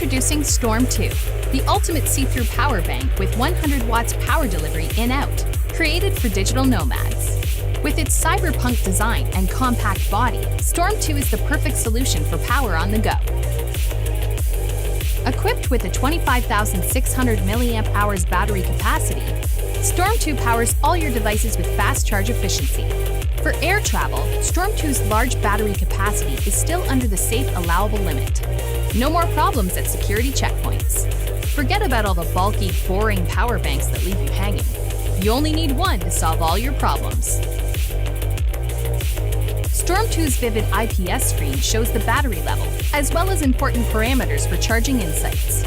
Introducing Storm 2, the ultimate see-through power bank with 100 watts power delivery in-out, created for digital nomads. With its cyberpunk design and compact body, Storm 2 is the perfect solution for power on the go. Equipped with a 25,600 mAh battery capacity, Storm 2 powers all your devices with fast charge efficiency. For air travel, Storm 2's large battery capacity is still under the safe allowable limit. No more problems at security checkpoints. Forget about all the bulky, boring power banks that leave you hanging. You only need one to solve all your problems. Storm 2's vivid IPS screen shows the battery level, as well as important parameters for charging insights.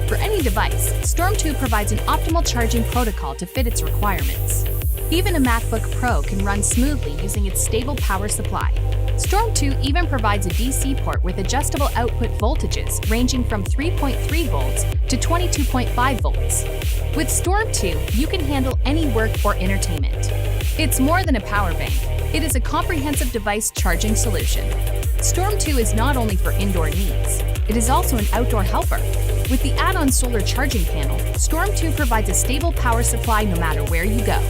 For any device, Storm 2 provides an optimal charging protocol to fit its requirements. Even a MacBook Pro can run smoothly using its stable power supply. Storm 2 even provides a DC port with adjustable output voltages ranging from 3.3 volts to 22.5 volts. With Storm 2, you can handle any work or entertainment. It's more than a power bank. It is a comprehensive device charging solution. Storm 2 is not only for indoor needs, it is also an outdoor helper. With the add-on solar charging panel, Storm 2 provides a stable power supply no matter where you go.